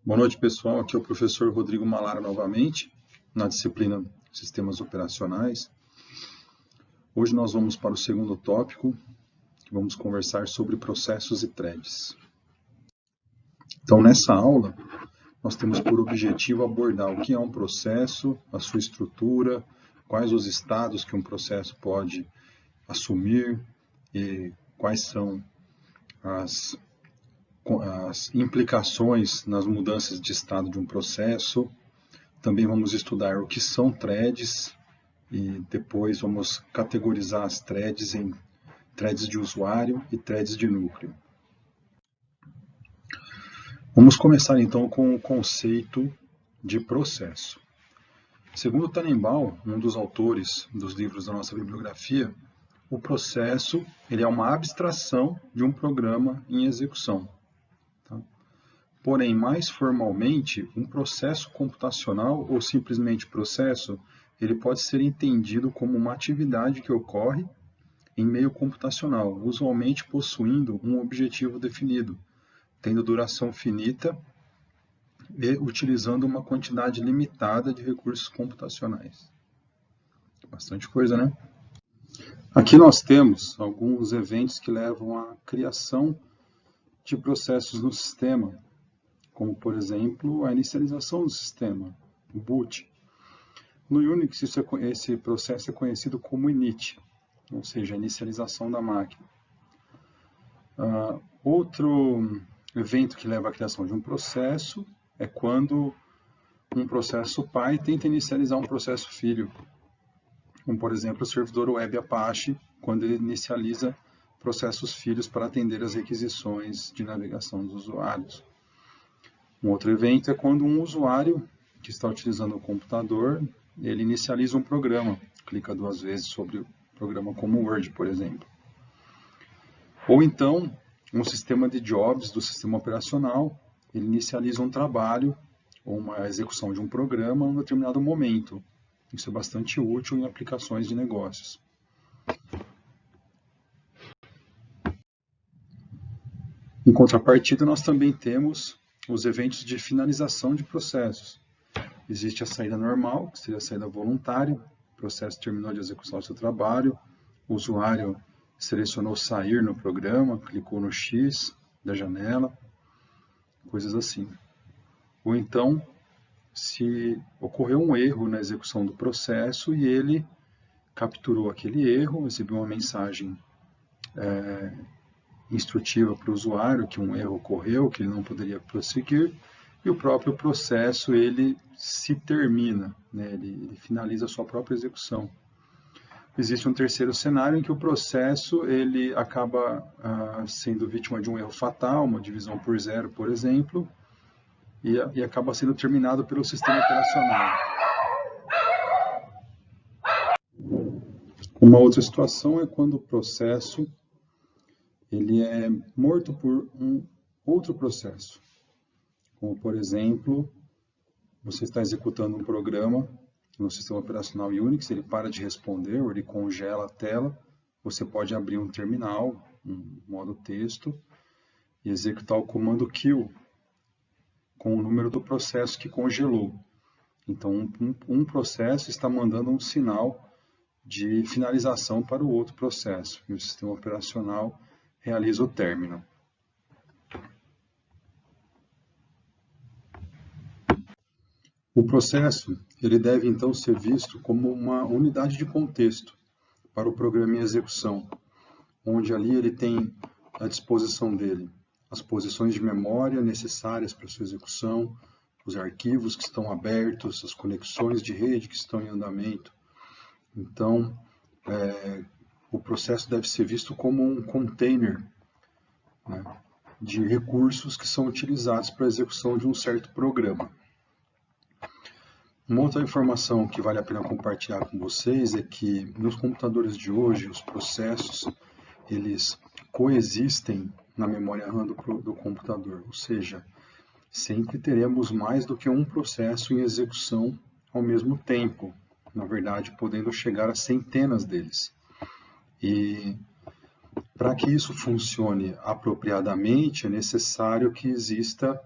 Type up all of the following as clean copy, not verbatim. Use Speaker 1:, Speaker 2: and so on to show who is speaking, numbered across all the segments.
Speaker 1: Boa noite, pessoal. Aqui é o professor Rodrigo Malara novamente, na disciplina Sistemas Operacionais. Hoje nós vamos para o segundo tópico, que vamos conversar sobre processos e threads. Então, nessa aula, nós temos por objetivo abordar o que é um processo, a sua estrutura, quais os estados que um processo pode assumir e quais são as implicações nas mudanças de estado de um processo. Também vamos estudar o que são threads e depois vamos categorizar as threads em threads de usuário e threads de núcleo. Vamos começar então com o conceito de processo. Segundo Tannenbaum, um dos autores dos livros da nossa bibliografia, o processo ele é uma abstração de um programa em execução. Porém, mais formalmente, um processo computacional ou simplesmente processo, ele pode ser entendido como uma atividade que ocorre em meio computacional, usualmente possuindo um objetivo definido, tendo duração finita e utilizando uma quantidade limitada de recursos computacionais. Bastante coisa, né? Aqui nós temos alguns eventos que levam à criação de processos no sistema, como, por exemplo, a inicialização do sistema, o boot. No Unix, esse processo é conhecido como init, ou seja, a inicialização da máquina. Outro evento que leva à criação de um processo é quando um processo pai tenta inicializar um processo filho, como, por exemplo, o servidor web Apache, quando ele inicializa processos filhos para atender às requisições de navegação dos usuários. Um outro evento é quando um usuário que está utilizando o computador, ele inicializa um programa, clica 2 vezes sobre o programa como Word, por exemplo. Ou então, um sistema de jobs do sistema operacional, ele inicializa um trabalho ou uma execução de um programa em um determinado momento. Isso é bastante útil em aplicações de negócios. Em contrapartida, nós também temos os eventos de finalização de processos. Existe a saída normal, que seria a saída voluntária, o processo terminou de executar o seu trabalho, o usuário selecionou sair no programa, clicou no X da janela, coisas assim. Ou então, se ocorreu um erro na execução do processo e ele capturou aquele erro, recebeu uma mensagem instrutiva para o usuário que um erro ocorreu, que ele não poderia prosseguir, e o próprio processo ele se termina, né? ele finaliza a sua própria execução. Existe um terceiro cenário em que o processo ele acaba sendo vítima de um erro fatal, uma divisão por zero, por exemplo, e acaba sendo terminado pelo sistema operacional. Uma outra situação é quando o processo ele é morto por um outro processo. Como, por exemplo, você está executando um programa no sistema operacional Unix, ele para de responder, ou ele congela a tela, você pode abrir um terminal, um modo texto, e executar o comando kill com o número do processo que congelou. Então, um processo está mandando um sinal de finalização para o outro processo, e o sistema operacional realiza o término. O processo ele deve então ser visto como uma unidade de contexto para o programa em execução, onde ali ele tem à disposição dele as posições de memória necessárias para sua execução, os arquivos que estão abertos, as conexões de rede que estão em andamento. Então, o processo deve ser visto como um container, né, de recursos que são utilizados para a execução de um certo programa. Uma outra informação que vale a pena compartilhar com vocês é que nos computadores de hoje, os processos, eles coexistem na memória RAM do computador, ou seja, sempre teremos mais do que um processo em execução ao mesmo tempo, na verdade, podendo chegar a centenas deles. E para que isso funcione apropriadamente, é necessário que exista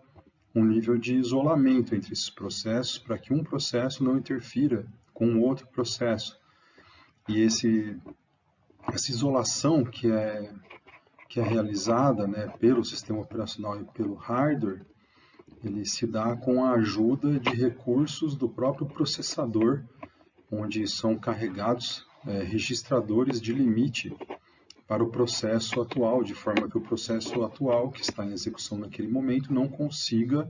Speaker 1: um nível de isolamento entre esses processos para que um processo não interfira com o outro processo. E essa isolação que é realizada, né, pelo sistema operacional e pelo hardware, ele se dá com a ajuda de recursos do próprio processador, onde são carregados registradores de limite para o processo atual, de forma que o processo atual, que está em execução naquele momento, não consiga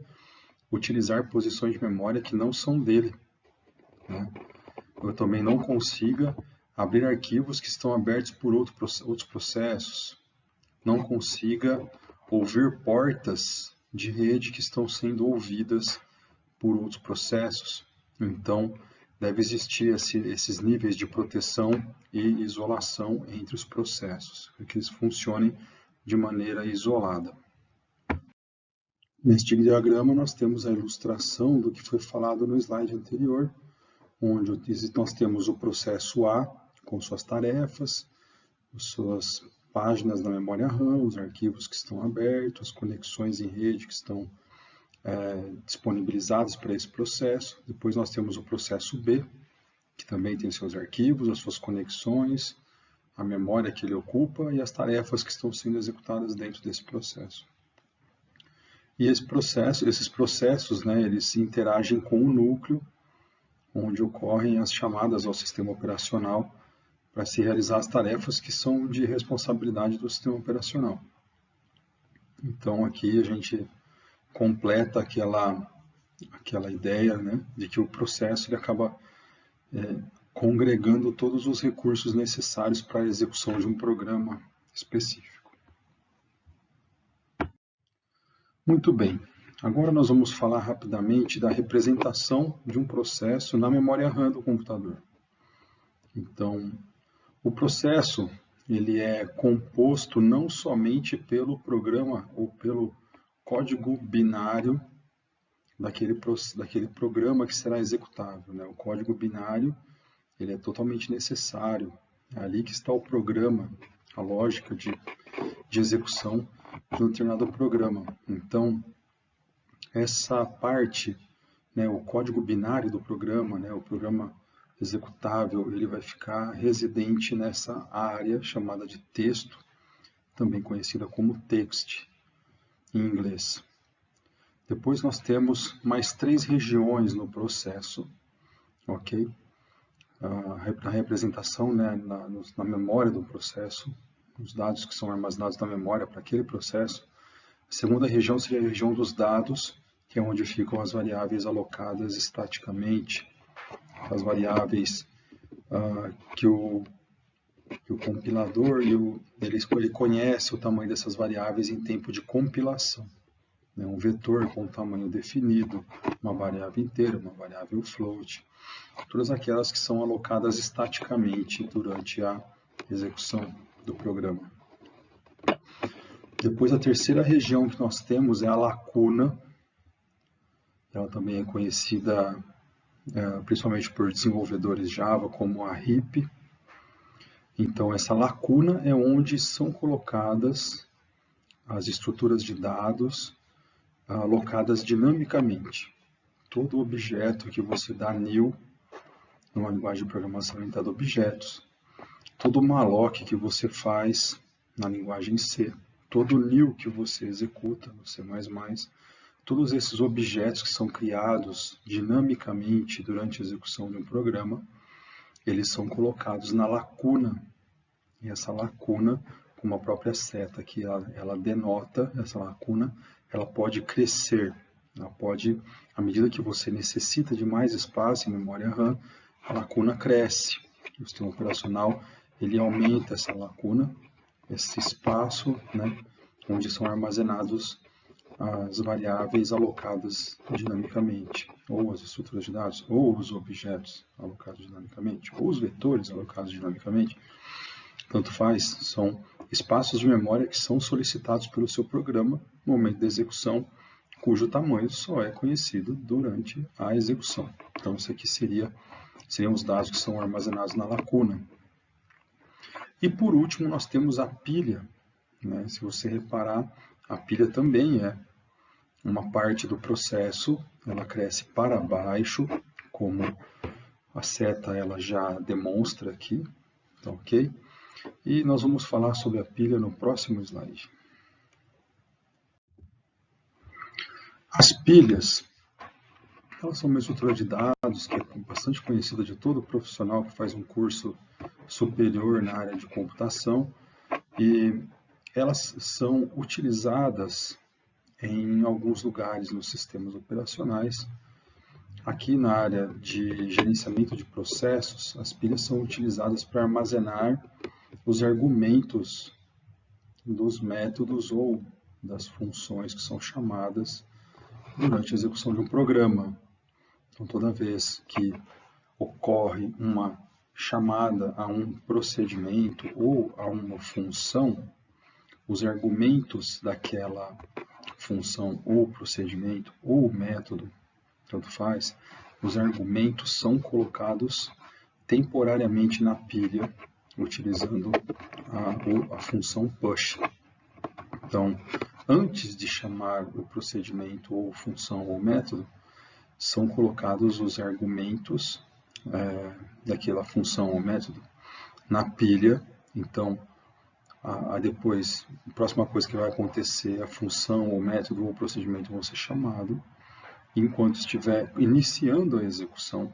Speaker 1: utilizar posições de memória que não são dele, né? Eu também não consiga abrir arquivos que estão abertos por outros processos, não consiga ouvir portas de rede que estão sendo ouvidas por outros processos. Então, deve existir esses níveis de proteção e isolação entre os processos, para que eles funcionem de maneira isolada. Neste diagrama, nós temos a ilustração do que foi falado no slide anterior, onde nós temos o processo A com suas tarefas, suas páginas na memória RAM, os arquivos que estão abertos, as conexões em rede que estão disponibilizadas para esse processo. Depois nós temos o processo B, que também tem seus arquivos, as suas conexões, a memória que ele ocupa e as tarefas que estão sendo executadas dentro desse processo. E esses processos, né, eles interagem com o núcleo, onde ocorrem as chamadas ao sistema operacional para se realizar as tarefas que são de responsabilidade do sistema operacional. Então aqui a gente completa aquela ideia, né, de que o processo ele acaba congregando todos os recursos necessários para a execução de um programa específico. Muito bem, agora nós vamos falar rapidamente da representação de um processo na memória RAM do computador. Então, o processo ele é composto não somente pelo programa ou pelo código binário daquele programa que será executável, né? O código binário ele é totalmente necessário. É ali que está o programa, a lógica de execução de um determinado programa. Então, essa parte, né, o código binário do programa, né, o programa executável, ele vai ficar residente nessa área chamada de texto, também conhecida como text em inglês. Depois nós temos mais 3 regiões no processo, ok? A representação, né, na memória do processo, os dados que são armazenados na memória para aquele processo. A segunda região seria a região dos dados, que é onde ficam as variáveis alocadas estaticamente, as variáveis que o compilador ele conhece o tamanho dessas variáveis em tempo de compilação. Né? Um vetor com tamanho definido, uma variável inteira, uma variável float, todas aquelas que são alocadas estaticamente durante a execução do programa. Depois, a terceira região que nós temos é a lacuna. Ela também é conhecida principalmente por desenvolvedores Java como a heap. Então, essa lacuna é onde são colocadas as estruturas de dados alocadas dinamicamente. Todo objeto que você dá new, numa linguagem de programação orientada a objetos, todo malloc que você faz na linguagem C, todo new que você executa no C++, todos esses objetos que são criados dinamicamente durante a execução de um programa, eles são colocados na lacuna. E essa lacuna, com uma própria seta que ela denota, essa lacuna, ela pode crescer. Ela pode, à medida que você necessita de mais espaço em memória RAM, a lacuna cresce. O sistema operacional ele aumenta essa lacuna, esse espaço, né, onde são armazenados as variáveis alocadas dinamicamente, ou as estruturas de dados, ou os objetos alocados dinamicamente, ou os vetores alocados dinamicamente. Tanto faz, são espaços de memória que são solicitados pelo seu programa no momento da execução, cujo tamanho só é conhecido durante a execução. Então, isso aqui seriam os dados que são armazenados na lacuna. E por último, nós temos a pilha. Né? Se você reparar, a pilha também é uma parte do processo, ela cresce para baixo, como a seta ela já demonstra aqui, tá ok? E nós vamos falar sobre a pilha no próximo slide. As pilhas, elas são uma estrutura de dados que é bastante conhecida de todo profissional que faz um curso superior na área de computação, e elas são utilizadas em alguns lugares nos sistemas operacionais. Aqui na área de gerenciamento de processos, as pilhas são utilizadas para armazenar os argumentos dos métodos ou das funções que são chamadas durante a execução de um programa. Então, toda vez que ocorre uma chamada a um procedimento ou a uma função, os argumentos daquela função ou procedimento ou método, tanto faz, os argumentos são colocados temporariamente na pilha, utilizando a função push. Então, antes de chamar o procedimento ou função ou método, são colocados os argumentos daquela função ou método na pilha. Então, depois, a próxima coisa que vai acontecer, a função ou método ou procedimento vão ser chamados. Enquanto estiver iniciando a execução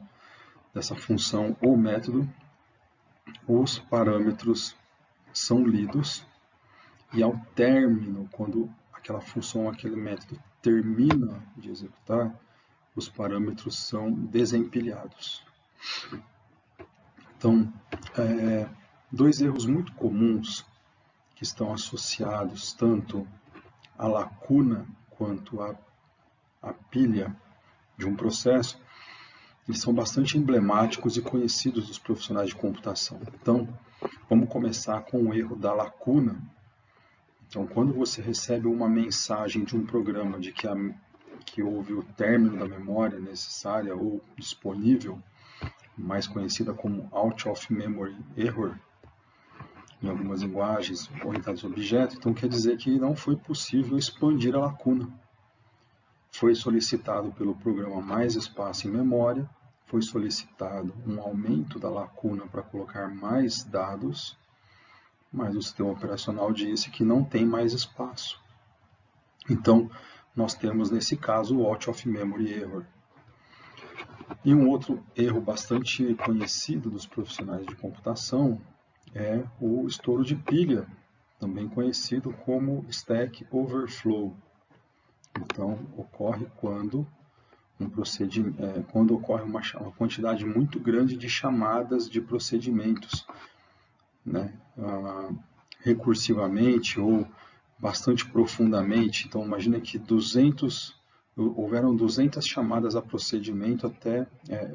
Speaker 1: dessa função ou método, os parâmetros são lidos, e ao término, quando aquela função ou aquele método termina de executar, os parâmetros são desempilhados. Então, dois erros muito comuns que estão associados tanto à lacuna quanto à pilha de um processo, eles são bastante emblemáticos e conhecidos dos profissionais de computação. Então, vamos começar com o erro da lacuna. Então, quando você recebe uma mensagem de um programa de que houve o término da memória necessária ou disponível, mais conhecida como out of memory error, em algumas linguagens orientadas a objeto, então quer dizer que não foi possível expandir a lacuna. Foi solicitado pelo programa mais espaço em memória, foi solicitado um aumento da lacuna para colocar mais dados, mas o sistema operacional disse que não tem mais espaço. Então, nós temos nesse caso o out of memory error. E um outro erro bastante conhecido dos profissionais de computação é o estouro de pilha, também conhecido como stack overflow. Então, ocorre quando ocorre uma quantidade muito grande de chamadas de procedimentos, né, recursivamente ou bastante profundamente. Então, imagina que houveram 200 chamadas a procedimento, até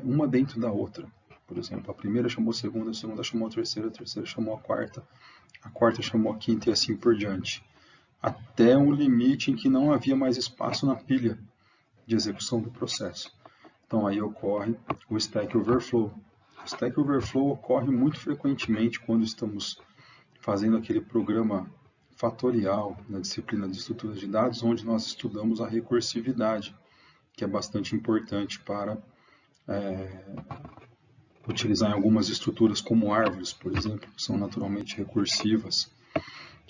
Speaker 1: uma dentro da outra. Por exemplo, a primeira chamou a segunda chamou a terceira chamou a quarta chamou a quinta e assim por diante. Até um limite em que não havia mais espaço na pilha de execução do processo. Então, aí ocorre o Stack Overflow. O Stack Overflow ocorre muito frequentemente quando estamos fazendo aquele programa fatorial na disciplina de estruturas de dados, onde nós estudamos a recursividade, que é bastante importante para utilizar em algumas estruturas como árvores, por exemplo, que são naturalmente recursivas.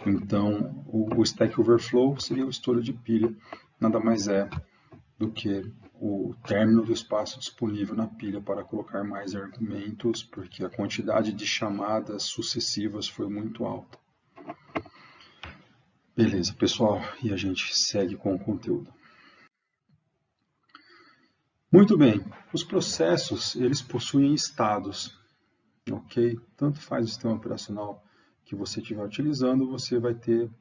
Speaker 1: Então, o Stack Overflow seria o estouro de pilha, nada mais é do que o término do espaço disponível na pilha para colocar mais argumentos, porque a quantidade de chamadas sucessivas foi muito alta. Beleza, pessoal, e a gente segue com o conteúdo. Muito bem, os processos, eles possuem estados, ok? Tanto faz o sistema operacional que você estiver utilizando, você vai ter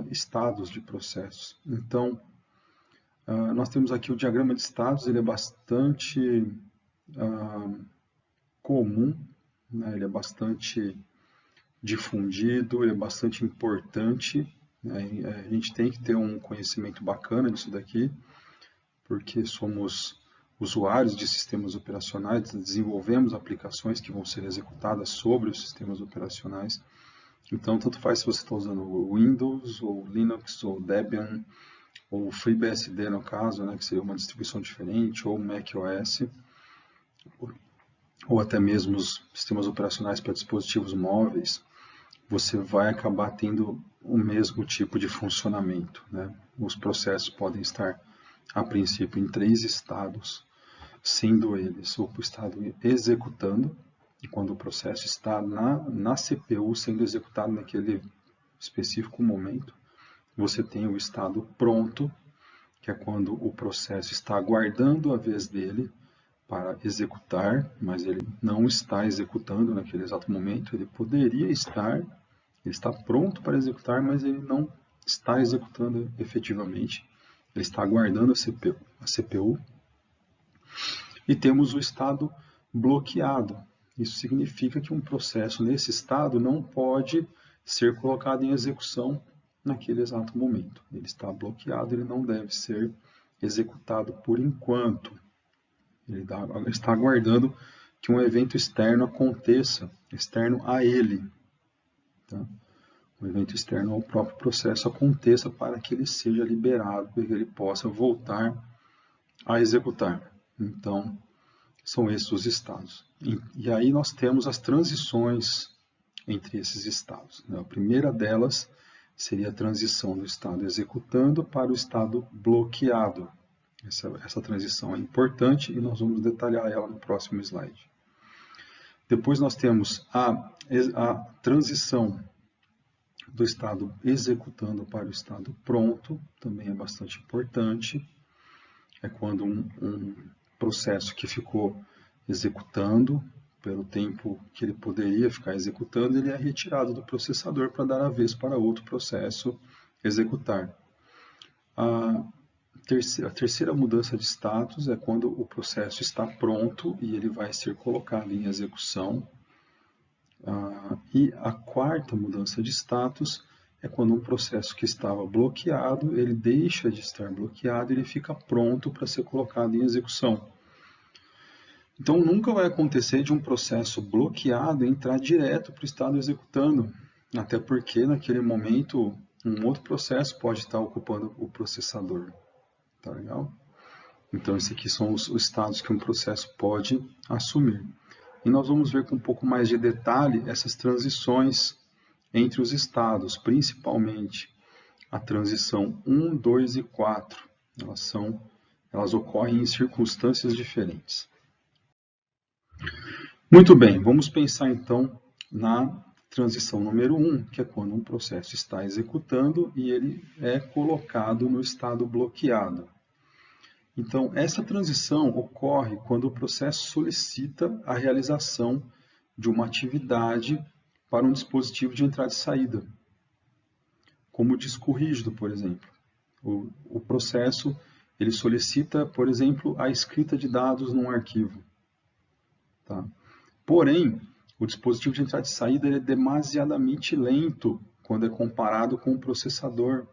Speaker 1: estados de processos. Então, nós temos aqui o diagrama de estados, ele é bastante comum, né? Ele é bastante difundido, ele é bastante importante, né? A gente tem que ter um conhecimento bacana disso daqui, porque somos usuários de sistemas operacionais, desenvolvemos aplicações que vão ser executadas sobre os sistemas operacionais. Então, tanto faz se você está usando Windows, ou Linux, ou Debian, ou FreeBSD no caso, né, que seria uma distribuição diferente, ou macOS, ou até mesmo os sistemas operacionais para dispositivos móveis, você vai acabar tendo o mesmo tipo de funcionamento, né? Os processos podem estar, a princípio, em 3 estados, sendo eles o estado executando, e quando o processo está na CPU sendo executado naquele específico momento, você tem o estado pronto, que é quando o processo está aguardando a vez dele para executar, mas ele não está executando naquele exato momento, ele poderia estar, ele está pronto para executar, mas ele não está executando efetivamente, ele está aguardando a CPU. E temos o estado bloqueado. Isso significa que um processo nesse estado não pode ser colocado em execução naquele exato momento. Ele está bloqueado, ele não deve ser executado por enquanto. Ele está aguardando que um evento externo aconteça, externo a ele. Tá? Um evento externo ao próprio processo aconteça para que ele seja liberado, para que ele possa voltar a executar. Então, são esses os estados. E aí nós temos as transições entre esses estados. A primeira delas seria a transição do estado executando para o estado bloqueado. Essa transição é importante e nós vamos detalhar ela no próximo slide. Depois nós temos a transição do estado executando para o estado pronto, também é bastante importante. É quando um processo que ficou executando, pelo tempo que ele poderia ficar executando, ele é retirado do processador para dar a vez para outro processo executar. A terceira mudança de status é quando o processo está pronto e ele vai ser colocado em execução. E a quarta mudança de status é quando um processo que estava bloqueado, ele deixa de estar bloqueado e ele fica pronto para ser colocado em execução. Então, nunca vai acontecer de um processo bloqueado entrar direto para o estado executando, até porque naquele momento um outro processo pode estar ocupando o processador. Tá legal? Então, esses aqui são os estados que um processo pode assumir. E nós vamos ver com um pouco mais de detalhe essas transições entre os estados, principalmente a transição 1, 2 e 4. Elas ocorrem em circunstâncias diferentes. Muito bem, vamos pensar então na transição número 1, que é quando um processo está executando e ele é colocado no estado bloqueado. Então, essa transição ocorre quando o processo solicita a realização de uma atividade para um dispositivo de entrada e saída, como o disco rígido, por exemplo. O processo ele solicita, por exemplo, a escrita de dados num arquivo. Tá? Porém, o dispositivo de entrada e saída ele é demasiadamente lento quando é comparado com o processador.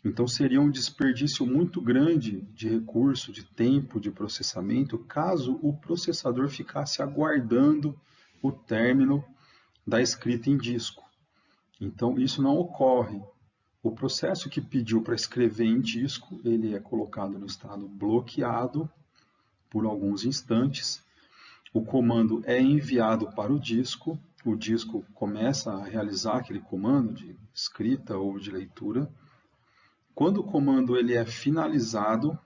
Speaker 1: Então, seria um desperdício muito grande de recurso, de tempo de processamento, caso o processador ficasse aguardando o término da escrita em disco. Então, isso não ocorre. O processo que pediu para escrever em disco, ele é colocado no estado bloqueado por alguns instantes. O comando é enviado para o disco começa a realizar aquele comando de escrita ou de leitura. Quando o comando ele é finalizado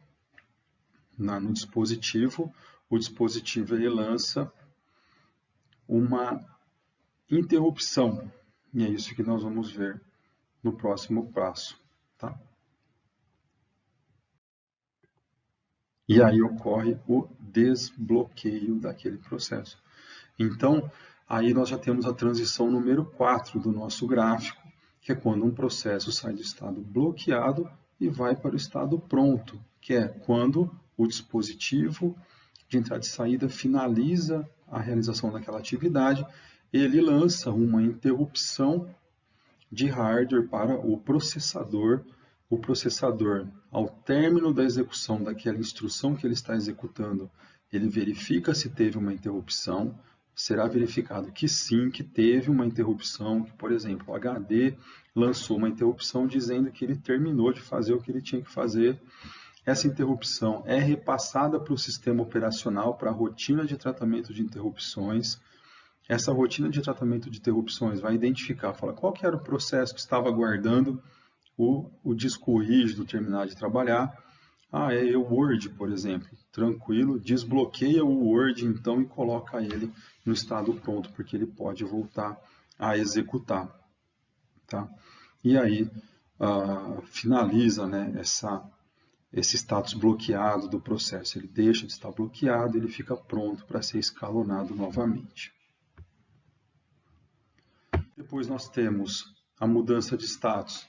Speaker 1: no dispositivo, o dispositivo ele lança uma interrupção. E é isso que nós vamos ver no próximo passo. Tá? E aí ocorre o desbloqueio daquele processo. Então, aí nós já temos a transição número 4 do nosso gráfico, que é quando um processo sai do estado bloqueado e vai para o estado pronto, que é quando o dispositivo de entrada e saída finaliza a realização daquela atividade, ele lança uma interrupção de hardware para o processador. O processador, ao término da execução daquela instrução que ele está executando, ele verifica se teve uma interrupção, será verificado que sim, que teve uma interrupção, que, por exemplo, o HD lançou uma interrupção dizendo que ele terminou de fazer o que ele tinha que fazer. Essa interrupção é repassada para o sistema operacional, para a rotina de tratamento de interrupções. Essa rotina de tratamento de interrupções vai identificar, fala qual que era o processo que estava aguardando o disco rígido terminar de trabalhar. É o Word, por exemplo. Tranquilo, desbloqueia o Word então e coloca ele no estado pronto, porque ele pode voltar a executar. Tá? E aí finaliza, né, esse status bloqueado do processo. Ele deixa de estar bloqueado, ele fica pronto para ser escalonado novamente. Depois nós temos a mudança de status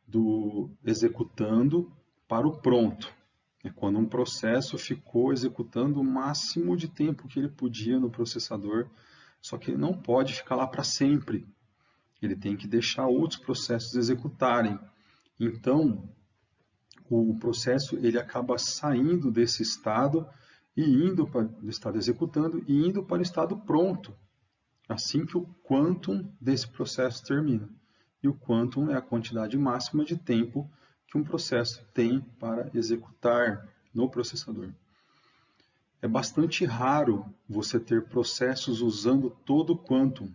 Speaker 1: do executando para o pronto. É quando um processo ficou executando o máximo de tempo que ele podia no processador, só que ele não pode ficar lá para sempre. Ele tem que deixar outros processos executarem. Então, o processo ele acaba saindo desse estado e indo para o estado executando e indo para o estado pronto, assim que o quantum desse processo termina. E o quantum é a quantidade máxima de tempo que um processo tem para executar no processador. É bastante raro você ter processos usando todo o quantum.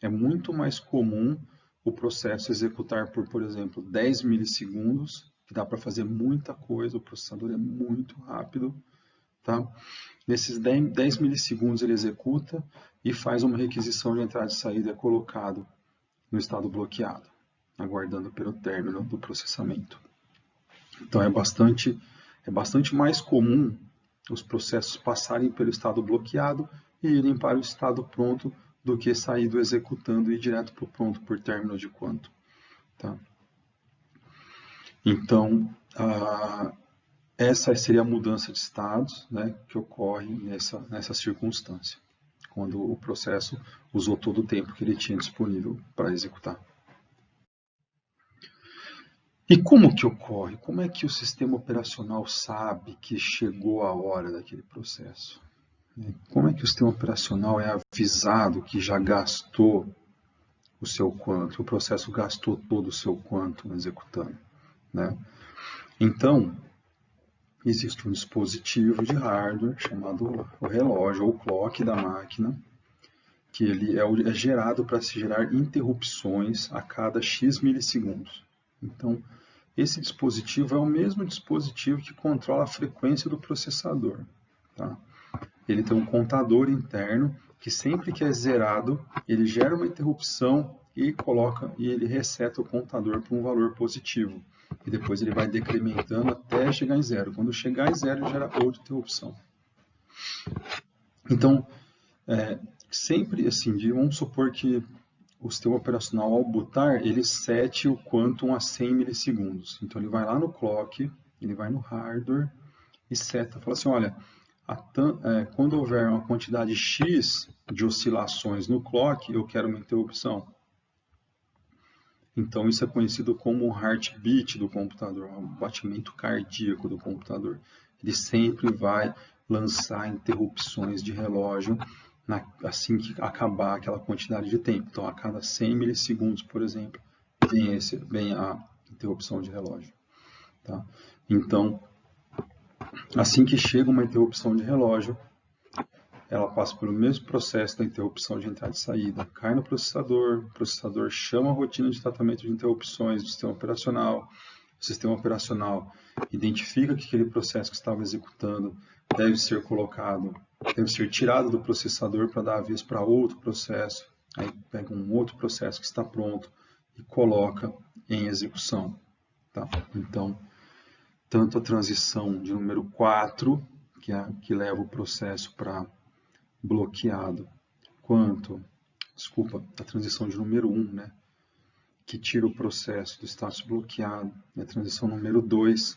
Speaker 1: É muito mais comum o processo executar por exemplo, 10 milissegundos, que dá para fazer muita coisa, o processador é muito rápido. Tá? Nesses 10 milissegundos ele executa e faz uma requisição de entrada e saída colocado no estado bloqueado, aguardando pelo término do processamento. Então é bastante mais comum os processos passarem pelo estado bloqueado e irem para o estado pronto do que sair do executando e ir direto para o pronto por término de quantum. Tá? Então, essa seria a mudança de estados, né, que ocorre nessa circunstância, quando o processo usou todo o tempo que ele tinha disponível para executar. E como que ocorre? Como é que o sistema operacional sabe que chegou a hora daquele processo? Como é que o sistema operacional é avisado que já gastou o seu quantum, o processo gastou todo o seu quantum executando, né? Então, existe um dispositivo de hardware chamado o relógio ou clock da máquina, que ele é gerado para se gerar interrupções a cada X milissegundos. Então, esse dispositivo é o mesmo dispositivo que controla a frequência do processador. Tá? Ele tem um contador interno que sempre que é zerado, ele gera uma interrupção e ele reseta o contador para um valor positivo. E depois ele vai decrementando até chegar em zero. Quando chegar em zero, ele gera outra interrupção. Então, sempre assim, vamos supor que o sistema operacional, ao botar, ele sete o quantum a 100 milissegundos. Então, ele vai lá no clock, ele vai no hardware e seta. Fala assim, olha, quando houver uma quantidade X de oscilações no clock, eu quero uma interrupção. Então, isso é conhecido como o heartbeat do computador, o batimento cardíaco do computador. Ele sempre vai lançar interrupções de relógio assim que acabar aquela quantidade de tempo. Então, a cada 100 milissegundos, por exemplo, vem a interrupção de relógio. Tá? Então, assim que chega uma interrupção de relógio, ela passa pelo mesmo processo da interrupção de entrada e saída. Cai no processador, o processador chama a rotina de tratamento de interrupções do sistema operacional. O sistema operacional identifica que aquele processo que estava executando deve ser tirado do processador para dar aviso para outro processo. Aí pega um outro processo que está pronto e coloca em execução. Tá? Então, tanto a transição de número 4, que leva o processo para bloqueado, quanto, a transição de número 1, né, que tira o processo do status bloqueado, e a transição número 2,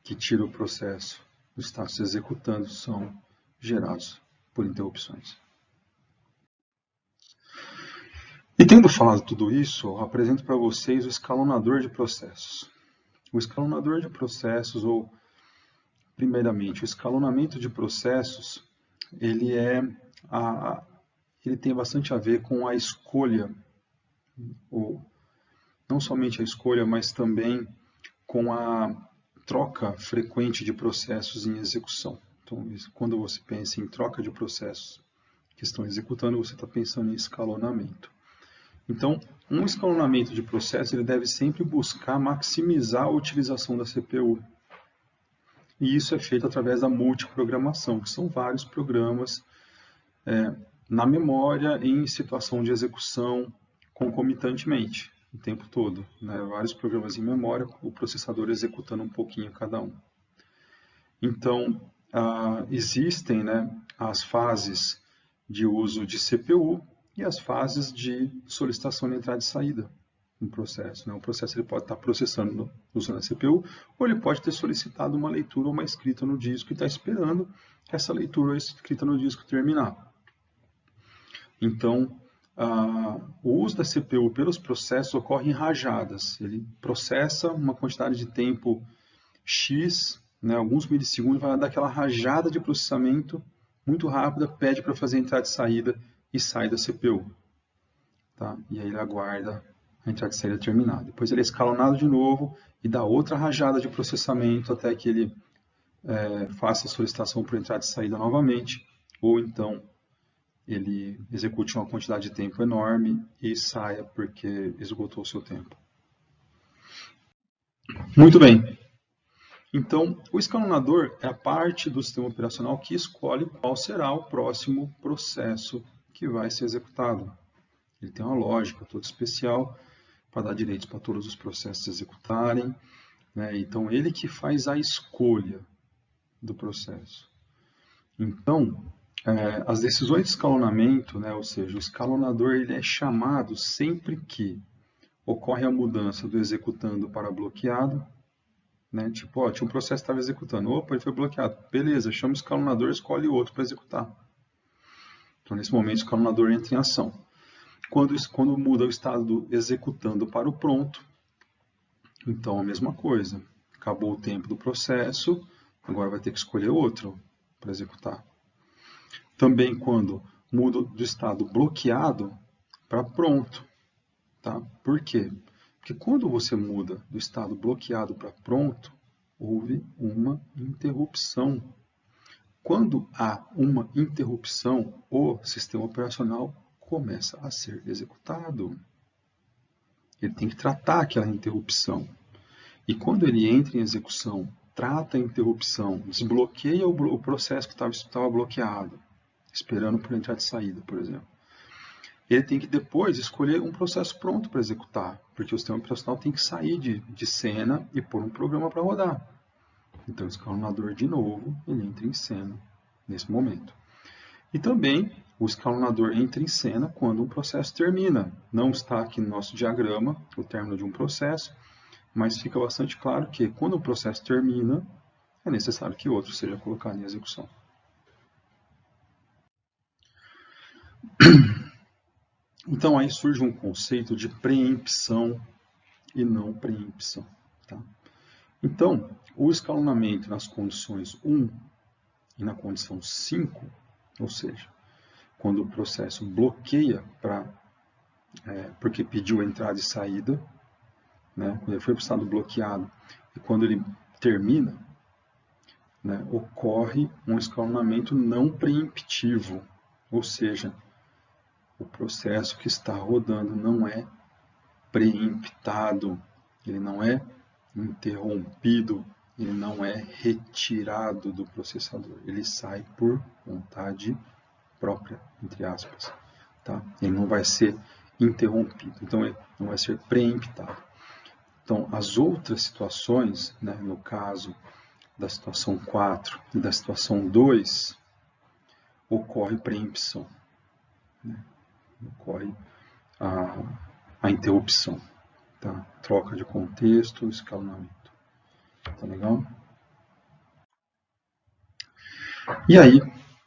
Speaker 1: que tira o processo do status executando, são gerados por interrupções. E tendo falado tudo isso, eu apresento para vocês o escalonador de processos. O escalonador de processos, ou primeiramente, o escalonamento de processos, ele é ele tem bastante a ver com a escolha, ou não somente a escolha, mas também com a troca frequente de processos em execução. Então, quando você pensa em troca de processos que estão executando, você está pensando em escalonamento. Então, um escalonamento de processo ele deve sempre buscar maximizar a utilização da CPU. E isso é feito através da multiprogramação, que são vários programas na memória em situação de execução concomitantemente, o tempo todo. Vários programas em memória, o processador executando um pouquinho cada um. Então, existem as fases de uso de CPU e as fases de solicitação de entrada e saída no processo. O processo ele pode estar processando usando a CPU, ou ele pode ter solicitado uma leitura ou uma escrita no disco e está esperando essa leitura ou escrita no disco terminar. Então, o uso da CPU pelos processos ocorre em rajadas. Ele processa uma quantidade de tempo X, alguns milissegundos, vai dar aquela rajada de processamento muito rápida, pede para fazer entrada e saída e sai da CPU. Tá? E aí ele aguarda a entrada e saída terminar. Depois ele é escalonado de novo e dá outra rajada de processamento até que ele faça a solicitação por entrada e saída novamente, ou então ele execute uma quantidade de tempo enorme e saia porque esgotou o seu tempo. Muito bem. Então, o escalonador é a parte do sistema operacional que escolhe qual será o próximo processo que vai ser executado. Ele tem uma lógica toda especial para dar direitos para todos os processos executarem. Então, ele que faz a escolha do processo. Então, as decisões de escalonamento, ou seja, o escalonador ele é chamado sempre que ocorre a mudança do executando para bloqueado. Tipo, tinha um processo que estava executando, opa, ele foi bloqueado. Beleza, chama o escalonador e escolhe outro para executar. Então, nesse momento, o escalonador entra em ação. Quando muda o estado do executando para o pronto, então a mesma coisa. Acabou o tempo do processo, agora vai ter que escolher outro para executar. Também quando muda do estado bloqueado para pronto. Tá? Por quê? Porque quando você muda do estado bloqueado para pronto, houve uma interrupção. Quando há uma interrupção, o sistema operacional começa a ser executado. Ele tem que tratar aquela interrupção. E quando ele entra em execução, trata a interrupção, desbloqueia o processo que estava bloqueado, esperando por entrada e saída, por exemplo. Ele tem que depois escolher um processo pronto para executar, porque o sistema operacional tem que sair de cena e pôr um programa para rodar. Então, o escalonador, de novo, ele entra em cena nesse momento. E também o escalonador entra em cena quando um processo termina. Não está aqui no nosso diagrama o término de um processo, mas fica bastante claro que quando o processo termina, é necessário que outro seja colocado em execução. Então, aí surge um conceito de preempção e não preempção. Tá? Então, o escalonamento nas condições 1 e na condição 5, ou seja, quando o processo bloqueia porque pediu entrada e saída, quando ele foi para o estado bloqueado, e quando ele termina, ocorre um escalonamento não preemptivo, ou seja, o processo que está rodando não é preemptado, ele não é interrompido, ele não é retirado do processador, ele sai por vontade própria, entre aspas. Tá? Ele não vai ser interrompido, então ele não vai ser preemptado. Então, as outras situações, no caso da situação 4 e da situação 2, ocorre preempção. Ocorre a interrupção. Tá? Troca de contexto, escalonamento. Tá legal? E aí,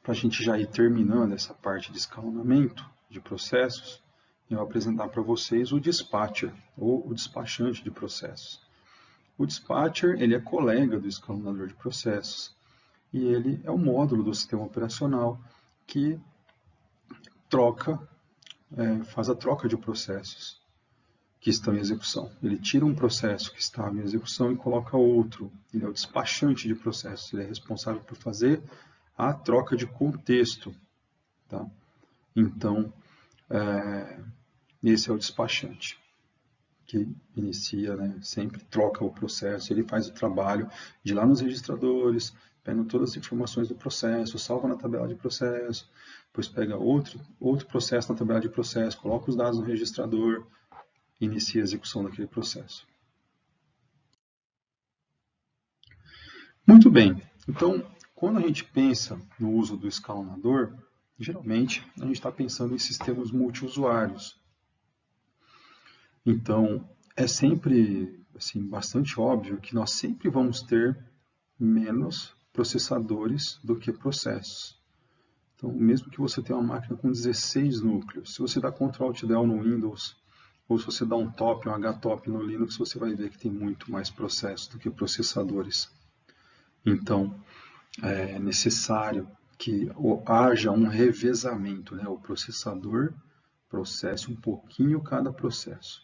Speaker 1: para a gente já ir terminando essa parte de escalonamento de processos, eu vou apresentar para vocês o dispatcher, ou o despachante de processos. O dispatcher ele é colega do escalonador de processos e ele é um módulo do sistema operacional que faz a troca de processos que estão em execução. Ele tira um processo que estava em execução e coloca outro. Ele é o despachante de processos, ele é responsável por fazer a troca de contexto. Tá? Então, esse é o despachante, que inicia, sempre troca o processo, ele faz o trabalho de ir lá nos registradores, pega todas as informações do processo, salva na tabela de processo, depois pega outro processo na tabela de processo, coloca os dados no registrador, inicia a execução daquele processo. Muito bem, então, quando a gente pensa no uso do escalonador, geralmente a gente está pensando em sistemas multiusuários. Então, é sempre bastante óbvio que nós sempre vamos ter menos processadores do que processos. Então, mesmo que você tenha uma máquina com 16 núcleos, se você dá Ctrl Alt Del no Windows, ou se você dá um top, um htop no Linux, você vai ver que tem muito mais processos do que processadores. Então, é necessário que haja um revezamento, o processador processe um pouquinho cada processo.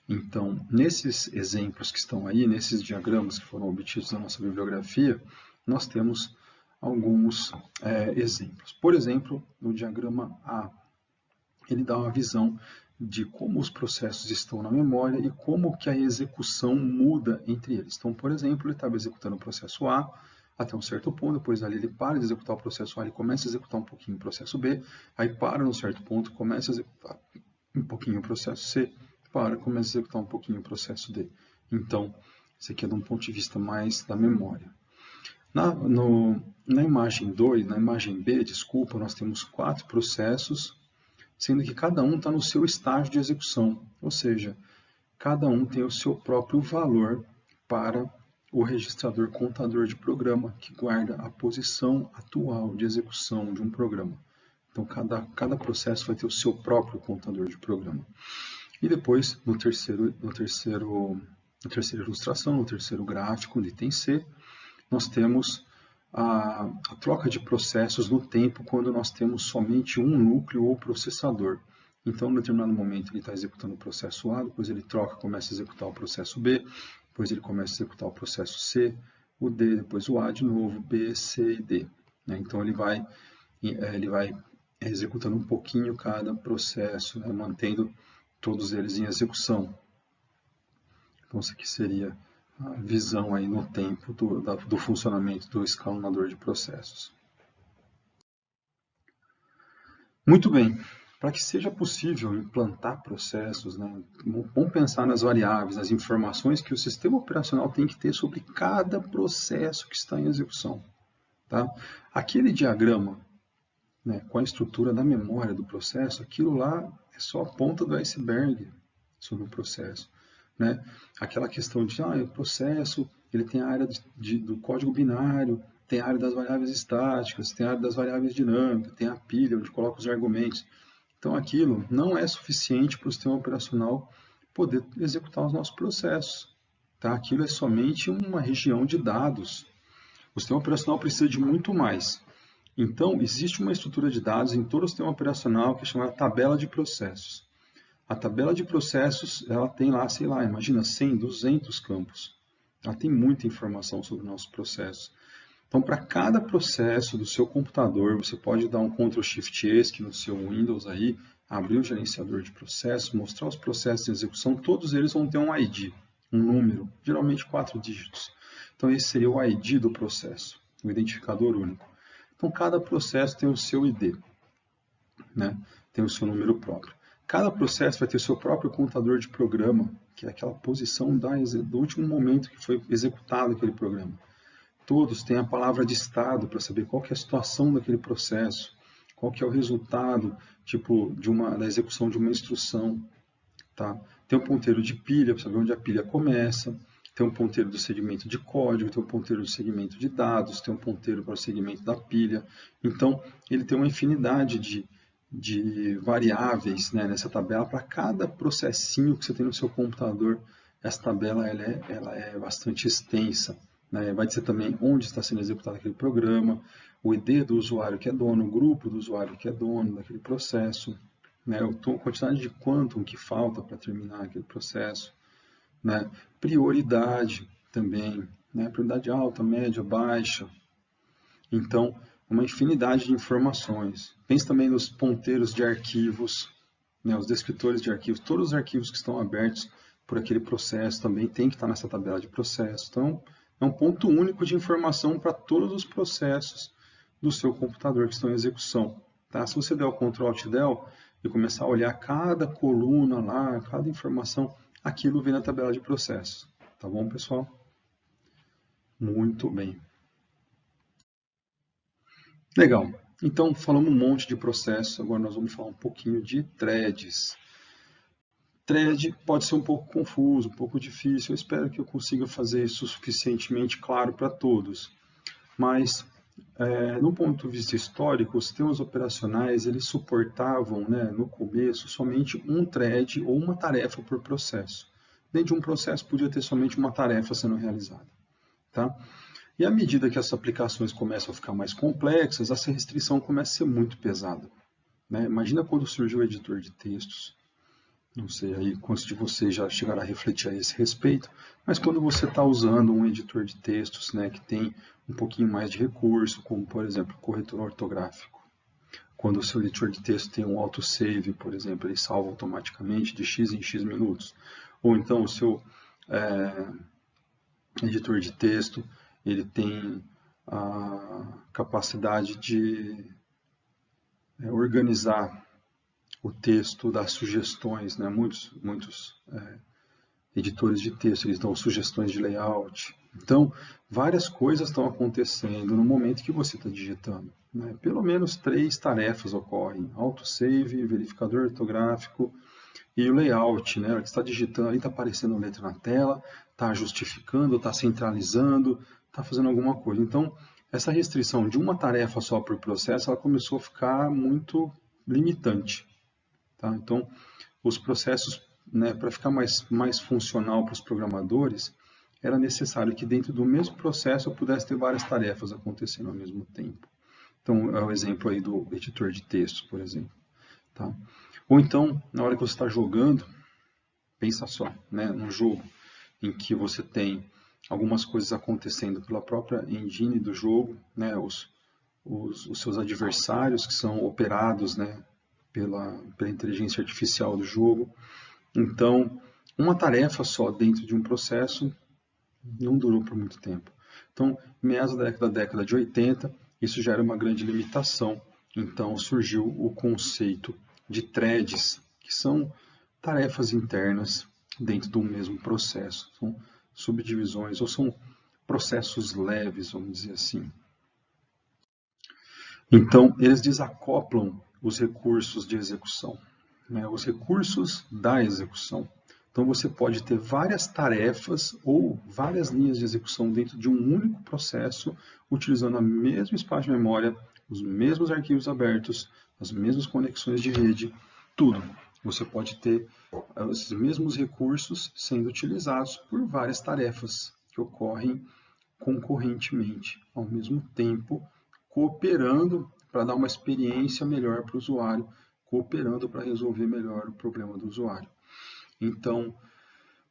Speaker 1: Então, nesses exemplos que estão aí, nesses diagramas que foram obtidos na nossa bibliografia, nós temos alguns exemplos. Por exemplo, no diagrama A, ele dá uma visão de como os processos estão na memória e como que a execução muda entre eles. Então, por exemplo, ele estava executando o processo A até um certo ponto, depois ali ele para de executar o processo A, ele começa a executar um pouquinho o processo B, aí para num certo ponto, começa a executar um pouquinho o processo C, começa a executar um pouquinho o processo D. Então, isso aqui é de um ponto de vista mais da memória. Na imagem 2, na imagem B, desculpa, nós temos 4 processos, sendo que cada um está no seu estágio de execução, ou seja, cada um tem o seu próprio valor para o registrador contador de programa, que guarda a posição atual de execução de um programa. Então, cada processo vai ter o seu próprio contador de programa. E depois, na terceira ilustração, no terceiro gráfico, no item C, nós temos a troca de processos no tempo quando nós temos somente um núcleo ou processador. Então, em determinado momento, ele está executando o processo A, depois ele troca, começa a executar o processo B, depois ele começa a executar o processo C, o D, depois o A de novo, B, C e D. Então, ele vai executando um pouquinho cada processo, mantendo todos eles em execução. Então, isso aqui seria a visão aí no tempo do funcionamento do escalonador de processos. Muito bem, para que seja possível implantar processos, vamos pensar nas variáveis, nas informações que o sistema operacional tem que ter sobre cada processo que está em execução. Tá? Aquele diagrama, com a estrutura da memória do processo, aquilo lá é só a ponta do iceberg sobre o processo. Aquela questão de o processo ele tem a área do código binário, tem a área das variáveis estáticas, tem a área das variáveis dinâmicas, tem a pilha onde coloca os argumentos. Então aquilo não é suficiente para o sistema operacional poder executar os nossos processos. Tá? Aquilo é somente uma região de dados. O sistema operacional precisa de muito mais. Então, existe uma estrutura de dados em todo o sistema operacional que é chamada tabela de processos. A tabela de processos, ela tem lá, imagina 100, 200 campos. Ela tem muita informação sobre o nosso processo. Então, para cada processo do seu computador, você pode dar um Ctrl+Shift+ESC no seu Windows aí, abrir o gerenciador de processos, mostrar os processos de execução, todos eles vão ter um ID, um número, geralmente 4 dígitos. Então, esse seria o ID do processo, o identificador único. Então, cada processo tem o seu ID, tem o seu número próprio. Cada processo vai ter o seu próprio contador de programa, que é aquela posição do último momento que foi executado aquele programa. Todos têm a palavra de estado para saber qual que é a situação daquele processo, qual que é o resultado da execução de uma instrução. Tá? Tem um ponteiro de pilha para saber onde a pilha começa, tem um ponteiro do segmento de código, tem um ponteiro do segmento de dados, tem um ponteiro para o segmento da pilha. Então, ele tem uma infinidade de variáveis nessa tabela para cada processinho que você tem no seu computador. Essa tabela ela é bastante extensa. né? Vai dizer também onde está sendo executado aquele programa, o ID do usuário que é dono, o grupo do usuário que é dono daquele processo, né? A quantidade de quantum que falta para terminar aquele processo, né? Prioridade também, né? Prioridade alta, média, baixa. Então, uma infinidade de informações. Pense também nos ponteiros de arquivos, né? Os descritores de arquivos, todos os arquivos que estão abertos por aquele processo também tem que estar nessa tabela de processo. Então, é um ponto único de informação para todos os processos do seu computador que estão em execução. Tá? Se você der o Ctrl Alt Del e começar a olhar cada coluna lá, cada informação, aquilo vem na tabela de processos. Tá bom, pessoal? Muito bem. Legal. Então, falamos um monte de processos, agora nós vamos falar um pouquinho de threads. Thread pode ser um pouco confuso, um pouco difícil, eu espero que eu consiga fazer isso suficientemente claro para todos. Mas, no ponto de vista histórico, os sistemas operacionais eles suportavam, né, no começo, somente um thread ou uma tarefa por processo. Dentro de um processo podia ter somente uma tarefa sendo realizada. Tá? E à medida que essas aplicações começam a ficar mais complexas, essa restrição começa a ser muito pesada. Né? Imagina quando surgiu o editor de textos. Não sei aí quantos de vocês já chegaram a refletir a esse respeito, mas quando você está usando um editor de textos, né, que tem um pouquinho mais de recurso, como por exemplo o corretor ortográfico, quando o seu editor de texto tem um autosave, por exemplo, ele salva automaticamente de X em X minutos, ou então o seu editor de texto ele tem a capacidade de organizar o texto, dar sugestões, né? Muitos editores de texto, eles dão sugestões de layout. Então, várias coisas estão acontecendo no momento que você está digitando. Né? Pelo menos 3 tarefas ocorrem: autosave, verificador ortográfico e o layout. Né? Você está digitando ali, está aparecendo letra na tela, está justificando, está centralizando, está fazendo alguma coisa. Então, essa restrição de uma tarefa só por processo, ela começou a ficar muito limitante. Tá? Então, os processos, né, para ficar mais funcional para os programadores, era necessário que dentro do mesmo processo eu pudesse ter várias tarefas acontecendo ao mesmo tempo. Então, é o exemplo aí do editor de textos, por exemplo. Tá? Ou então, na hora que você está jogando, pensa só, né, num jogo em que você tem algumas coisas acontecendo pela própria engine do jogo, né, os seus adversários que são operados, né, pela inteligência artificial do jogo. Então, uma tarefa só dentro de um processo não durou por muito tempo. Então, em meados da década de 80, isso já era uma grande limitação. Então, surgiu o conceito de threads, que são tarefas internas dentro de um mesmo processo. São subdivisões ou são processos leves, vamos dizer assim. Então, eles desacoplam os recursos de execução, né, os recursos da execução. Então, você pode ter várias tarefas ou várias linhas de execução dentro de um único processo, utilizando o mesmo espaço de memória, os mesmos arquivos abertos, as mesmas conexões de rede, tudo. Você pode ter esses mesmos recursos sendo utilizados por várias tarefas que ocorrem concorrentemente, ao mesmo tempo, cooperando para dar uma experiência melhor para o usuário, cooperando para resolver melhor o problema do usuário. Então,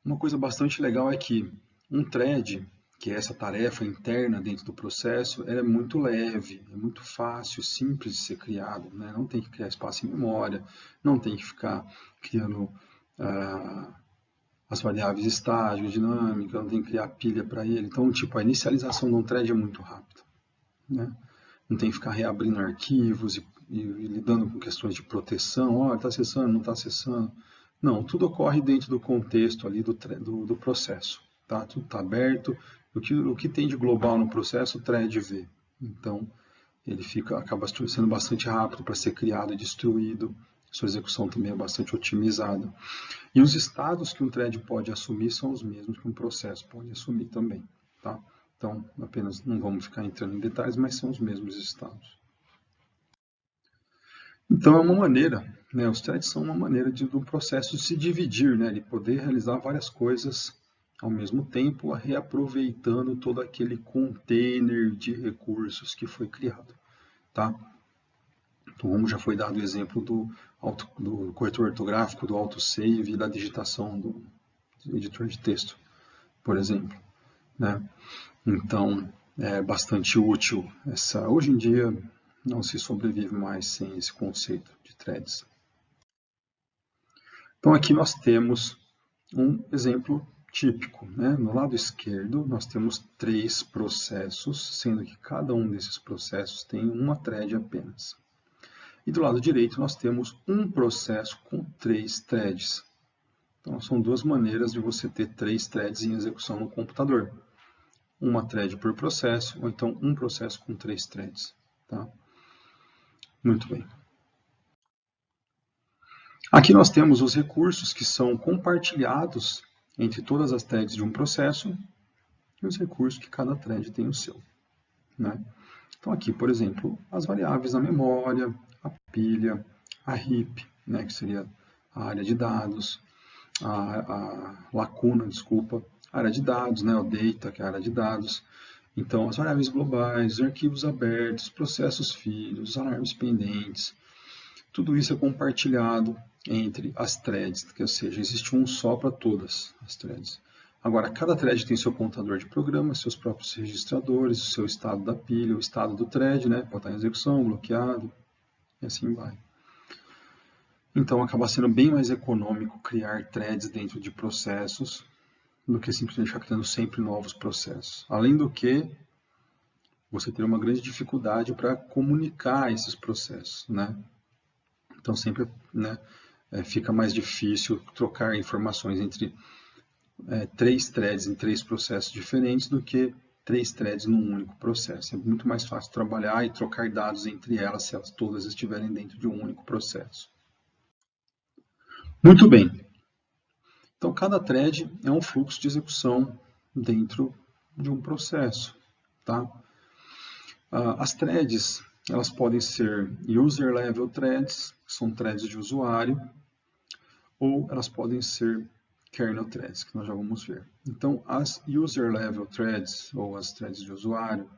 Speaker 1: uma coisa bastante legal é que um thread, que é essa tarefa interna dentro do processo, ela é muito leve, é muito fácil, simples de ser criado. Né? Não tem que criar espaço em memória, não tem que ficar criando as variáveis estágio, dinâmica, não tem que criar pilha para ele. Então, tipo, a inicialização de um thread é muito rápida. Né? Não tem que ficar reabrindo arquivos e lidando com questões de proteção. Olha, está acessando, não está acessando. Não, tudo ocorre dentro do contexto ali do processo. Tá? Tudo está aberto. O que tem de global no processo, o thread vê. Então, ele acaba sendo bastante rápido para ser criado e destruído. Sua execução também é bastante otimizada. E os estados que um thread pode assumir são os mesmos que um processo pode assumir também. Tá? Então, apenas não vamos ficar entrando em detalhes, mas são os mesmos estados. Então, é uma maneira, né, os threads são uma maneira do processo se dividir, né, de poder realizar várias coisas ao mesmo tempo reaproveitando todo aquele container de recursos que foi criado, tá? Então, como já foi dado o exemplo do corretor ortográfico, do autosave e da digitação do editor de texto, por exemplo, né? Então, é bastante útil. Hoje em dia, não se sobrevive mais sem esse conceito de threads. Então, aqui nós temos um exemplo típico, né? No lado esquerdo, nós temos 3 processos, sendo que cada um desses processos tem uma thread apenas. E do lado direito, nós temos um processo com 3 threads. Então, são 2 maneiras de você ter 3 threads em execução no computador. Uma thread por processo, ou então um processo com 3 threads. Tá? Muito bem. Aqui nós temos os recursos que são compartilhados entre todas as threads de um processo e os recursos que cada thread tem o seu, né? Então aqui, por exemplo, as variáveis da memória, a pilha, a heap, né, que seria a área de dados, a lacuna, desculpa, a área de dados, né, o data, que é a área de dados. Então, as variáveis globais, os arquivos abertos, processos filhos, alarmes pendentes, tudo isso é compartilhado entre as threads, ou seja, existe um só para todas as threads. Agora, cada thread tem seu contador de programa, seus próprios registradores, o seu estado da pilha, o estado do thread, né, pode estar em execução, bloqueado, e assim vai. Então, acaba sendo bem mais econômico criar threads dentro de processos do que simplesmente ficar criando sempre novos processos. Além do que, você ter uma grande dificuldade para comunicar esses processos, né? Então, sempre, né, fica mais difícil trocar informações entre 3 threads em 3 processos diferentes do que 3 threads num único processo. É muito mais fácil trabalhar e trocar dados entre elas se elas todas estiverem dentro de um único processo. Muito bem. Então, cada thread é um fluxo de execução dentro de um processo, tá? As threads, elas podem ser user level threads, que são threads de usuário, ou elas podem ser kernel threads, que nós já vamos ver. Então, as user level threads, ou as threads de usuário,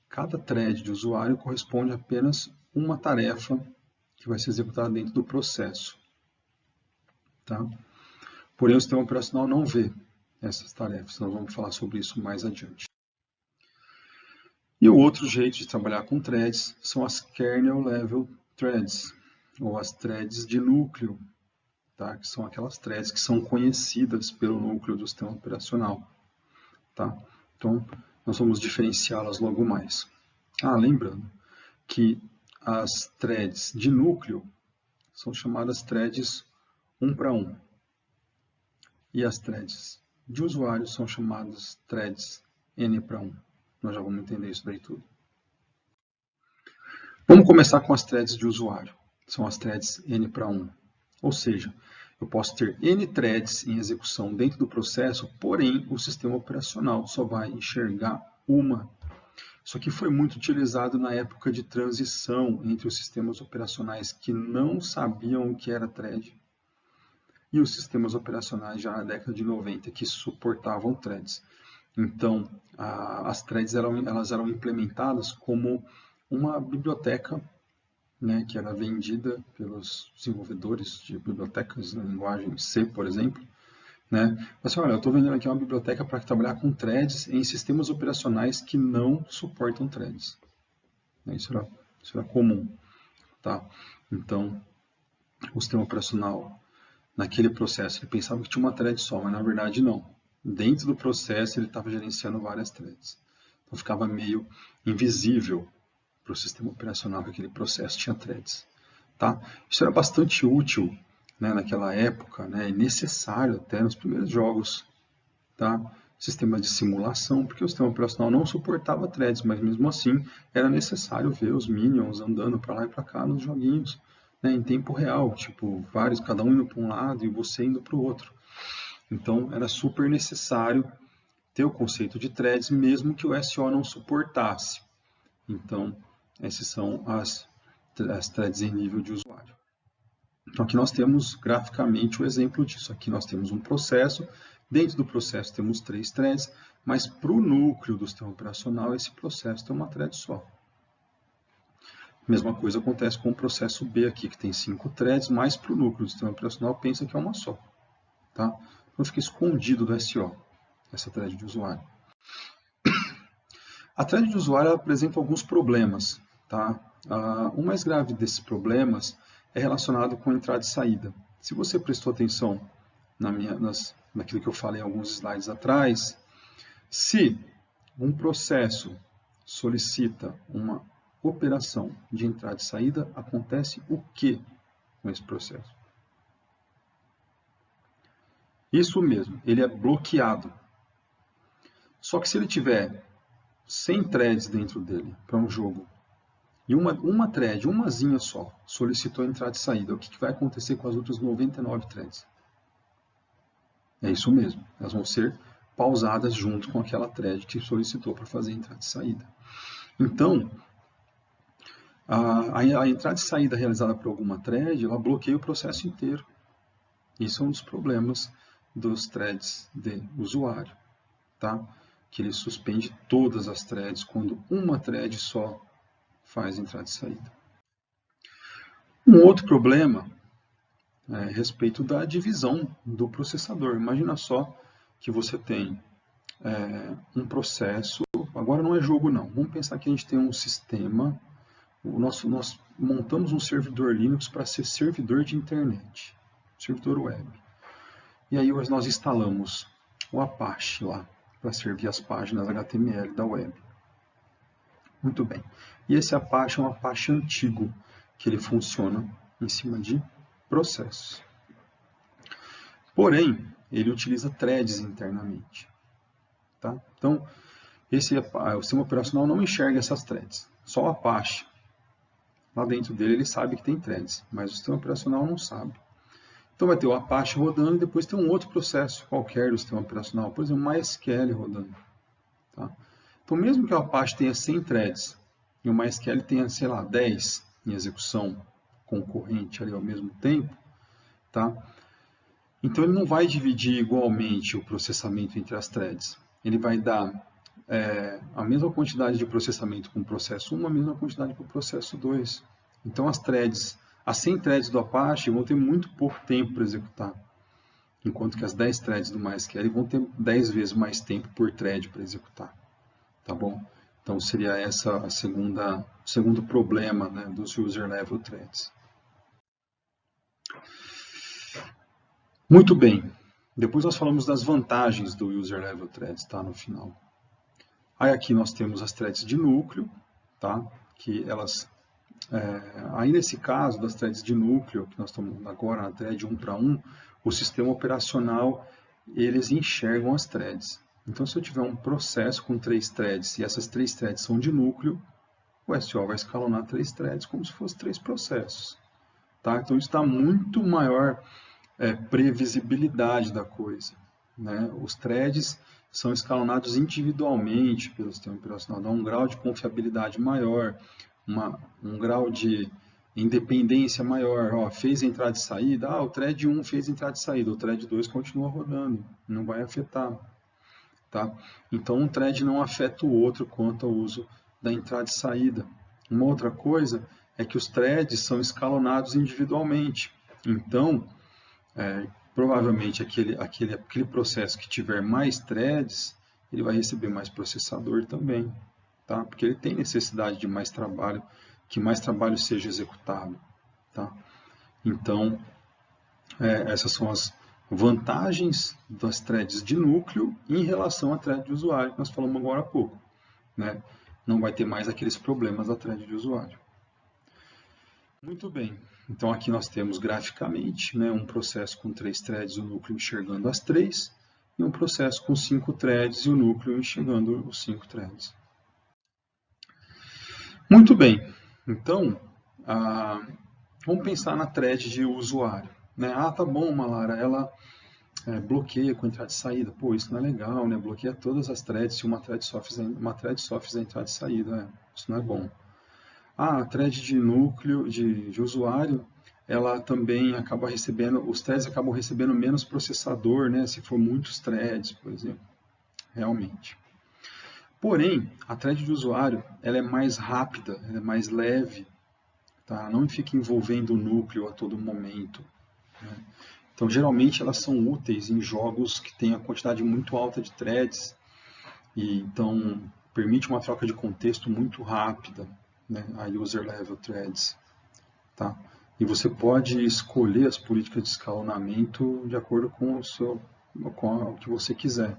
Speaker 1: cada thread de usuário corresponde a apenas uma tarefa que vai ser executada dentro do processo, tá? Porém, o sistema operacional não vê essas tarefas. Nós vamos falar sobre isso mais adiante. E o outro jeito de trabalhar com threads são as kernel level threads, ou as threads de núcleo, tá? Que são aquelas threads que são conhecidas pelo núcleo do sistema operacional, tá? Então, nós vamos diferenciá-las logo mais. Lembrando que as threads de núcleo são chamadas threads 1 para 1. E as threads de usuário são chamadas threads N para 1. Nós já vamos entender isso daí tudo. Vamos começar com as threads de usuário. São as threads N para 1. Ou seja, eu posso ter N threads em execução dentro do processo, porém o sistema operacional só vai enxergar uma. Isso aqui foi muito utilizado na época de transição entre os sistemas operacionais que não sabiam o que era thread e os sistemas operacionais já na década de 90 que suportavam threads. Então, as threads elas eram implementadas como uma biblioteca, né, que era vendida pelos desenvolvedores de bibliotecas na linguagem C, por exemplo. Né? Assim, olha, eu estou vendendo aqui uma biblioteca para trabalhar com threads em sistemas operacionais que não suportam threads. Isso era comum. Tá? Então, o sistema operacional, naquele processo, ele pensava que tinha uma thread só, mas na verdade não. Dentro do processo, ele estava gerenciando várias threads. Então, ficava meio invisível para o sistema operacional que aquele processo tinha threads. Tá? Isso era bastante útil, né, naquela época, né, e necessário até nos primeiros jogos, tá? Sistemas de simulação, porque o sistema operacional não suportava threads, mas mesmo assim era necessário ver os minions andando para lá e para cá nos joguinhos, né, em tempo real, tipo, vários, cada um indo para um lado e você indo para o outro. Então, era super necessário ter o conceito de threads, mesmo que o SO não suportasse. Então, essas são as threads em nível de usuário. Então, aqui nós temos graficamente o exemplo disso. Aqui nós temos um processo Dentro do processo temos 3 threads, mas para o núcleo do sistema operacional, esse processo tem uma thread só. Mesma coisa acontece com o processo B aqui, que tem 5 threads, mas para o núcleo do sistema operacional pensa que é uma só. Tá? Então fica escondido do SO, essa thread de usuário. A thread de usuário apresenta alguns problemas. Tá? O mais grave desses problemas é relacionado com entrada e saída. Se você prestou atenção naquilo que eu falei alguns slides atrás, se um processo solicita uma operação de entrada e saída, acontece o que com esse processo? Isso mesmo, ele é bloqueado. Só que se ele tiver 100 threads dentro dele para um jogo, e uma thread, umazinha só, solicitou entrada e saída, o que vai acontecer com as outras 99 threads? É isso mesmo, elas vão ser pausadas junto com aquela thread que solicitou para fazer entrada e saída. Então, a entrada e saída realizada por alguma thread, ela bloqueia o processo inteiro. Isso é um dos problemas dos threads de usuário, tá? Que ele suspende todas as threads quando uma thread só faz entrada e saída. Um outro problema é a respeito da divisão do processador. Imagina só que você tem um processo, agora não é jogo não, vamos pensar que a gente tem um sistema, nós montamos um servidor Linux para ser servidor de internet, servidor web. E aí nós instalamos o Apache lá, para servir as páginas HTML da web. Muito bem. E esse Apache é um Apache antigo, que ele funciona em cima de processos. Porém, ele utiliza threads internamente. Tá? Então, o sistema operacional não enxerga essas threads. Só o Apache, lá dentro dele, ele sabe que tem threads, mas o sistema operacional não sabe. Então vai ter o Apache rodando e depois tem um outro processo qualquer do sistema operacional, por exemplo, MySQL rodando. Tá? Então mesmo que o Apache tenha 100 threads e o MySQL tenha, sei lá, 10 em execução concorrente ali ao mesmo tempo, tá? Então ele não vai dividir igualmente o processamento entre as threads. Ele vai dar a mesma quantidade de processamento para o processo 1, a mesma quantidade para o processo 2. Então as 100 threads do Apache vão ter muito pouco tempo para executar, enquanto que as 10 threads do MySQL vão ter 10 vezes mais tempo por thread para executar. Tá bom? Então seria essa o segundo problema, né, dos user level threads. Muito bem. Depois nós falamos das vantagens do user level threads, tá, no final. Aí aqui nós temos as threads de núcleo, tá, que elas aí nesse caso das threads de núcleo, que nós estamos agora na thread 1 para 1, o sistema operacional, eles enxergam as threads. Então se eu tiver um processo com 3 threads e essas 3 threads são de núcleo, o SO vai escalonar 3 threads como se fossem 3 processos. Tá? Então isso dá muito maior previsibilidade da coisa. Né? Os threads são escalonados individualmente pelo sistema operacional, dá um grau de confiabilidade maior, um grau de independência maior. Ó, fez entrada e saída, o thread 1 fez entrada e saída, o thread 2 continua rodando, não vai afetar. Tá? Então um thread não afeta o outro quanto ao uso da entrada e saída. Uma outra coisa é que os threads são escalonados individualmente. Então, provavelmente aquele processo que tiver mais threads, ele vai receber mais processador também. Tá? Porque ele tem necessidade de mais trabalho, que mais trabalho seja executado. Tá? Então, essas são as vantagens das threads de núcleo em relação à thread de usuário, que nós falamos agora há pouco. Né? Não vai ter mais aqueles problemas da thread de usuário. Muito bem, então aqui nós temos graficamente, né, um processo com 3 threads, o núcleo enxergando as 3, e um processo com 5 threads e o núcleo enxergando os 5 threads. Muito bem, então vamos pensar na thread de usuário. Né? Tá bom, Malara, ela bloqueia com entrada e saída. Pô, isso não é legal, né? Bloqueia todas as threads se uma thread só fizer entrada e saída. Isso não é bom. A thread de núcleo, de usuário, ela também acaba recebendo, os threads acabam recebendo menos processador, né? Se for muitos threads, por exemplo, realmente. Porém, a thread de usuário, ela é mais rápida, ela é mais leve, tá? Não fica envolvendo o núcleo a todo momento, né? Então, geralmente, elas são úteis em jogos que têm a quantidade muito alta de threads, e então permite uma troca de contexto muito rápida, né? A user level threads, tá? E você pode escolher as políticas de escalonamento de acordo com o que você quiser.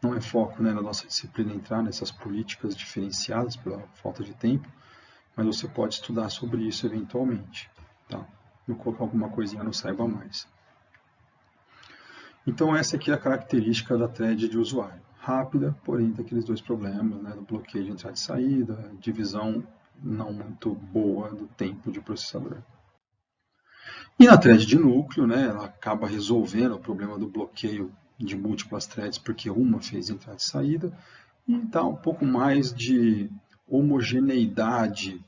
Speaker 1: Não é foco, né, na nossa disciplina entrar nessas políticas diferenciadas pela falta de tempo, mas você pode estudar sobre isso eventualmente, tá? Vou colocar alguma coisinha no Saiba Mais. Então essa aqui é a característica da thread de usuário. Rápida, porém tem aqueles dois problemas, né, do bloqueio de entrada e saída, divisão não muito boa do tempo de processador. E na thread de núcleo, né, ela acaba resolvendo o problema do bloqueio de múltiplas threads, porque uma fez entrada e saída, e dá um pouco mais de homogeneidade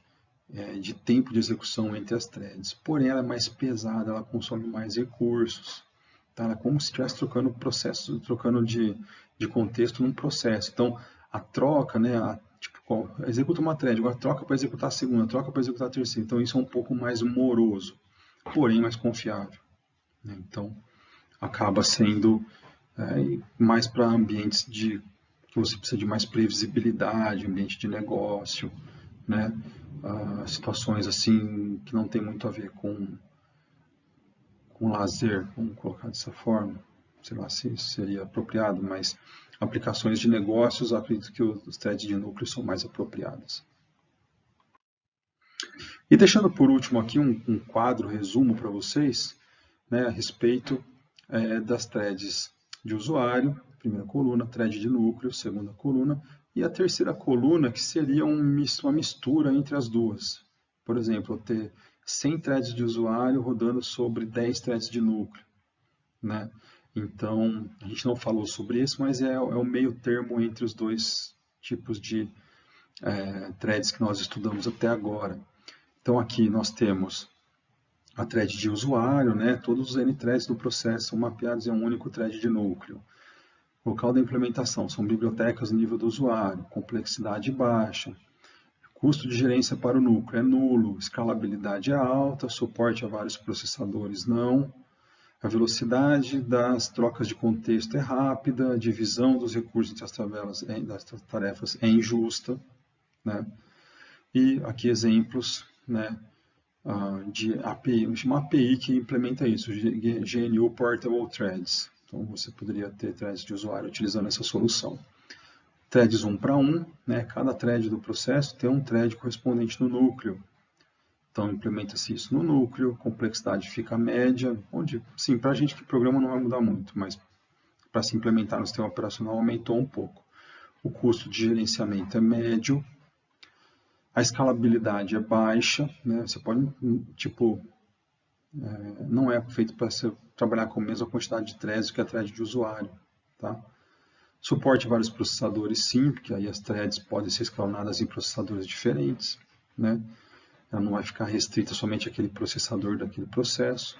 Speaker 1: de tempo de execução entre as threads. Porém, ela é mais pesada, ela consome mais recursos. Tá? Ela é como se estivesse trocando processo, trocando de contexto num processo. Então, a troca, né, executa uma thread, agora troca para executar a segunda, troca para executar a terceira. Então, isso é um pouco mais moroso, porém mais confiável, né? Então, acaba sendo mais para ambientes que você precisa de mais previsibilidade, ambiente de negócio, né? Situações assim que não tem muito a ver com lazer, vamos colocar dessa forma, sei lá se isso seria apropriado, mas aplicações de negócios, acredito que os threads de núcleo são mais apropriadas. E deixando por último aqui um quadro, resumo para vocês, né, a respeito das threads de usuário, primeira coluna, thread de núcleo, segunda coluna, e a terceira coluna, que seria uma mistura entre as duas. Por exemplo, ter 100 threads de usuário rodando sobre 10 threads de núcleo, né? Então, a gente não falou sobre isso, mas é o meio termo entre os dois tipos de threads que nós estudamos até agora. Então, aqui nós temos a thread de usuário, né? Todos os n-threads do processo são mapeados em um único thread de núcleo. Local da implementação são bibliotecas no nível do usuário, complexidade baixa, custo de gerência para o núcleo é nulo, escalabilidade é alta, suporte a vários processadores não, a velocidade das trocas de contexto é rápida, a divisão dos recursos entre das tarefas é injusta, né? E aqui exemplos, né, de API, uma API que implementa isso, GNU Portable Threads. Então você poderia ter threads de usuário utilizando essa solução. Threads 1 para 1, né? Cada thread do processo tem um thread correspondente no núcleo. Então implementa-se isso no núcleo, complexidade fica média, onde, sim, para a gente que programa não vai mudar muito, mas para se implementar no sistema operacional aumentou um pouco. O custo de gerenciamento é médio, a escalabilidade é baixa, né? Você pode, tipo, não é feito para trabalhar com a mesma quantidade de threads que a thread de usuário, tá? Suporte a vários processadores, sim, porque aí as threads podem ser escalonadas em processadores diferentes, né? Ela não vai ficar restrita somente àquele processador daquele processo.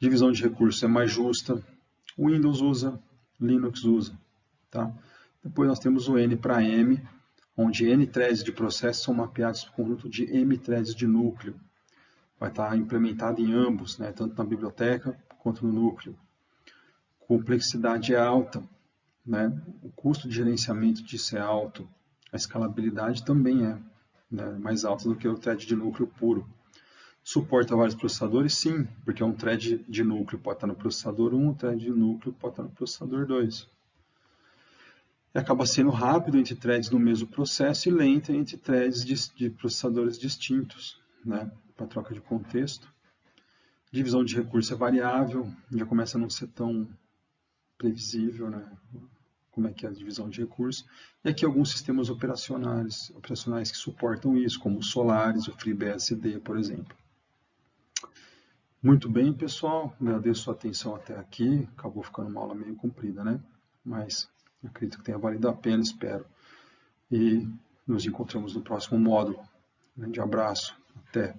Speaker 1: Divisão de recursos é mais justa. O Windows usa, Linux usa, tá? Depois nós temos o N para M, onde N threads de processo são mapeados no conjunto de M threads de núcleo. Vai estar implementado em ambos, né? Tanto na biblioteca quanto no núcleo. Complexidade é alta, né? O custo de gerenciamento disso é alto. A escalabilidade também é, né, mais alta do que o thread de núcleo puro. Suporta vários processadores? Sim, porque um thread de núcleo pode estar no processador 1, um thread de núcleo pode estar no processador 2. E acaba sendo rápido entre threads no mesmo processo e lento entre threads de processadores distintos, né, para troca de contexto. Divisão de recurso é variável, já começa a não ser tão previsível, né, como é que é a divisão de recursos. E aqui alguns sistemas operacionais que suportam isso, como o Solaris, o FreeBSD, por exemplo. Muito bem, pessoal. Agradeço a atenção até aqui. Acabou ficando uma aula meio comprida, né? Mas acredito que tenha valido a pena, espero. E nos encontramos no próximo módulo. Um grande abraço. Até.